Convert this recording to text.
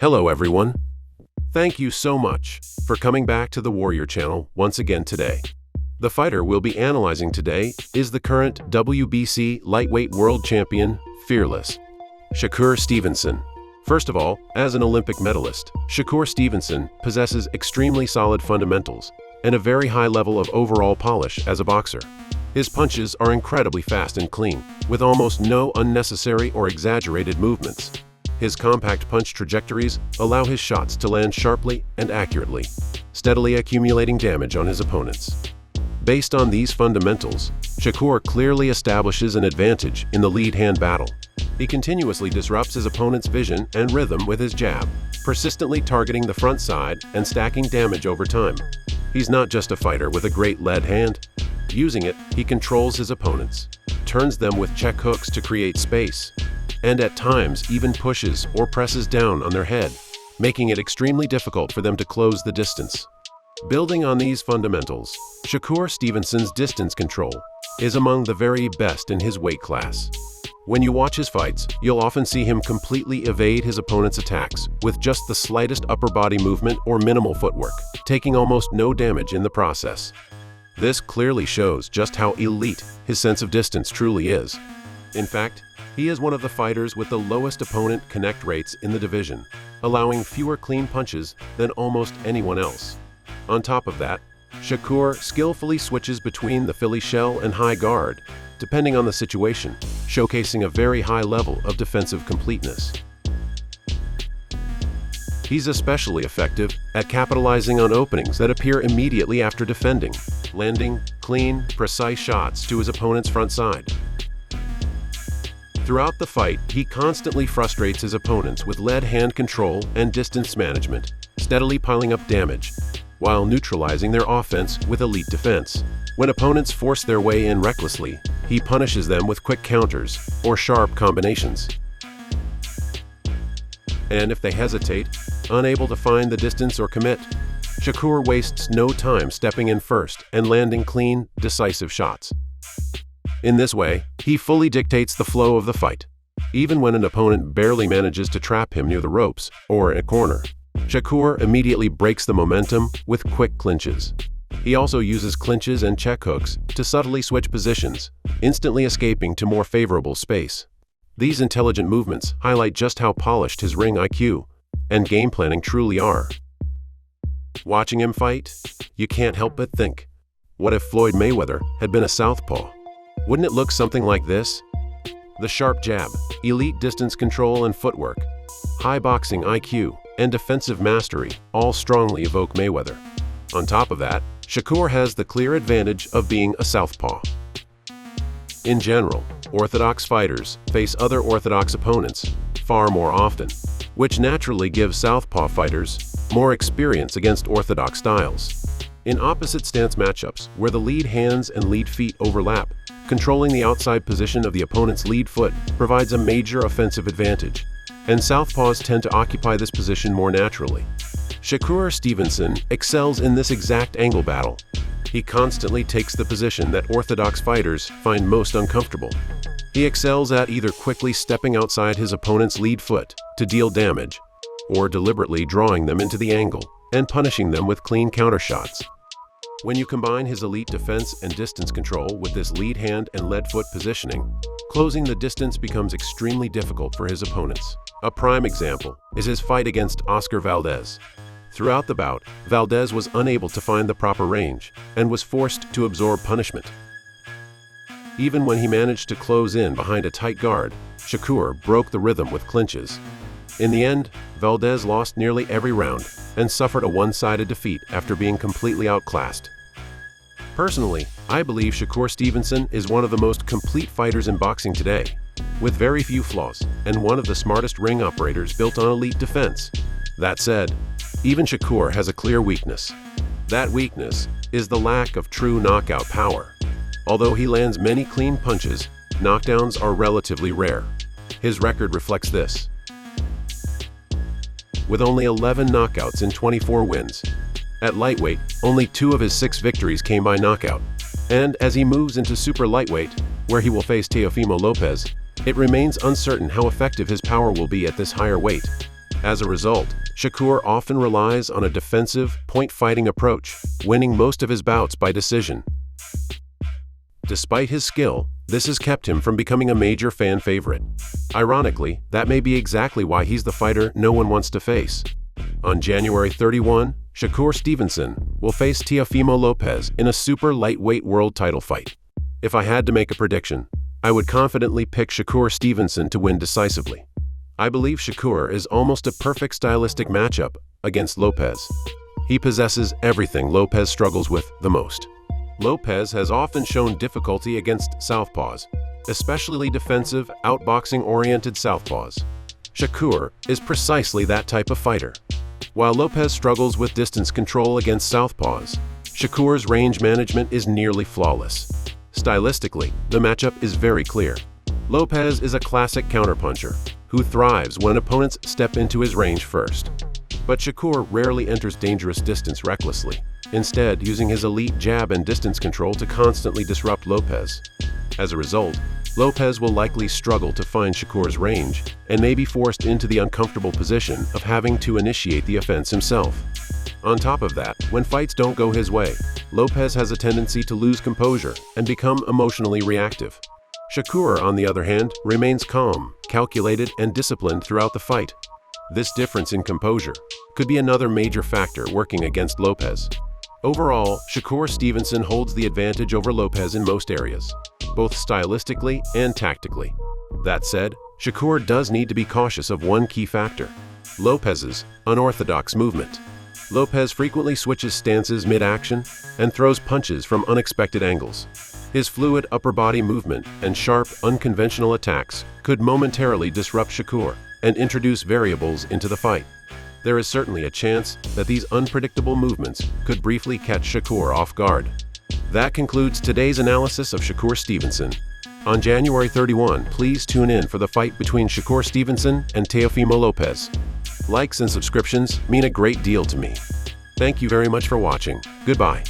Hello everyone. Thank you so much for coming back to the Warrior channel once again today. The fighter we'll be analyzing today is the current WBC lightweight world champion, Fearless, Shakur Stevenson. First of all, as an Olympic medalist, Shakur Stevenson possesses extremely solid fundamentals and a very high level of overall polish as a boxer. His punches are incredibly fast and clean, with almost no unnecessary or exaggerated movements. His compact punch trajectories allow his shots to land sharply and accurately, steadily accumulating damage on his opponents. Based on these fundamentals, Shakur clearly establishes an advantage in the lead hand battle. He continuously disrupts his opponent's vision and rhythm with his jab, persistently targeting the front side and stacking damage over time. He's not just a fighter with a great lead hand. Using it, he controls his opponents, turns them with check hooks to create space, and at times even pushes or presses down on their head, making it extremely difficult for them to close the distance. Building on these fundamentals, Shakur Stevenson's distance control is among the very best in his weight class. When you watch his fights, you'll often see him completely evade his opponent's attacks with just the slightest upper body movement or minimal footwork, taking almost no damage in the process. This clearly shows just how elite his sense of distance truly is. In fact, he is one of the fighters with the lowest opponent connect rates in the division, allowing fewer clean punches than almost anyone else. On top of that, Shakur skillfully switches between the Philly shell and high guard, depending on the situation, showcasing a very high level of defensive completeness. He's especially effective at capitalizing on openings that appear immediately after defending, landing clean, precise shots to his opponent's front side. Throughout the fight, he constantly frustrates his opponents with lead hand control and distance management, steadily piling up damage, while neutralizing their offense with elite defense. When opponents force their way in recklessly, he punishes them with quick counters or sharp combinations. And if they hesitate, unable to find the distance or commit, Shakur wastes no time stepping in first and landing clean, decisive shots. In this way, he fully dictates the flow of the fight. Even when an opponent barely manages to trap him near the ropes or in a corner, Shakur immediately breaks the momentum with quick clinches. He also uses clinches and check hooks to subtly switch positions, instantly escaping to more favorable space. These intelligent movements highlight just how polished his ring IQ and game planning truly are. Watching him fight, you can't help but think, what if Floyd Mayweather had been a Southpaw? Wouldn't it look something like this? The sharp jab, elite distance control and footwork, high boxing IQ, and defensive mastery all strongly evoke Mayweather. On top of that, Shakur has the clear advantage of being a southpaw. In general, orthodox fighters face other orthodox opponents far more often, which naturally gives southpaw fighters more experience against orthodox styles. In opposite stance matchups, where the lead hands and lead feet overlap, controlling the outside position of the opponent's lead foot provides a major offensive advantage, and southpaws tend to occupy this position more naturally. Shakur Stevenson excels in this exact angle battle. He constantly takes the position that orthodox fighters find most uncomfortable. He excels at either quickly stepping outside his opponent's lead foot to deal damage, or deliberately drawing them into the angle and punishing them with clean counter shots. When you combine his elite defense and distance control with this lead hand and lead foot positioning, closing the distance becomes extremely difficult for his opponents. A prime example is his fight against Oscar Valdez. Throughout the bout, Valdez was unable to find the proper range and was forced to absorb punishment. Even when he managed to close in behind a tight guard, Shakur broke the rhythm with clinches. In the end, Valdez lost nearly every round and suffered a one-sided defeat after being completely outclassed. Personally, I believe Shakur Stevenson is one of the most complete fighters in boxing today, with very few flaws, and one of the smartest ring operators built on elite defense. That said, even Shakur has a clear weakness. That weakness is the lack of true knockout power. Although he lands many clean punches, knockdowns are relatively rare. His record reflects this. With only 11 knockouts in 24 wins. At lightweight, only 2 of his 6 victories came by knockout. And as he moves into super lightweight, where he will face Teofimo Lopez, it remains uncertain how effective his power will be at this higher weight. As a result, Shakur often relies on a defensive, point-fighting approach, winning most of his bouts by decision. Despite his skill, this has kept him from becoming a major fan favorite. Ironically, that may be exactly why he's the fighter no one wants to face. On January 31, Shakur Stevenson will face Teofimo Lopez in a super lightweight world title fight. If I had to make a prediction, I would confidently pick Shakur Stevenson to win decisively. I believe Shakur is almost a perfect stylistic matchup against Lopez. He possesses everything Lopez struggles with the most. Lopez has often shown difficulty against Southpaws, especially defensive, outboxing-oriented Southpaws. Shakur is precisely that type of fighter. While Lopez struggles with distance control against Southpaws, Shakur's range management is nearly flawless. Stylistically, the matchup is very clear. Lopez is a classic counterpuncher who thrives when opponents step into his range first. But Shakur rarely enters dangerous distance recklessly, instead using his elite jab and distance control to constantly disrupt Lopez. As a result, Lopez will likely struggle to find Shakur's range and may be forced into the uncomfortable position of having to initiate the offense himself. On top of that, when fights don't go his way, Lopez has a tendency to lose composure and become emotionally reactive. Shakur, on the other hand, remains calm, calculated, and disciplined throughout the fight. This difference in composure could be another major factor working against Lopez. Overall, Shakur Stevenson holds the advantage over Lopez in most areas, both stylistically and tactically. That said, Shakur does need to be cautious of one key factor: Lopez's unorthodox movement. Lopez frequently switches stances mid-action and throws punches from unexpected angles. His fluid upper body movement and sharp, unconventional attacks could momentarily disrupt Shakur and introduce variables into the fight. There is certainly a chance that these unpredictable movements could briefly catch Shakur off guard. That concludes today's analysis of Shakur Stevenson. On January 31, please tune in for the fight between Shakur Stevenson and Teofimo Lopez. Likes and subscriptions mean a great deal to me. Thank you very much for watching. Goodbye.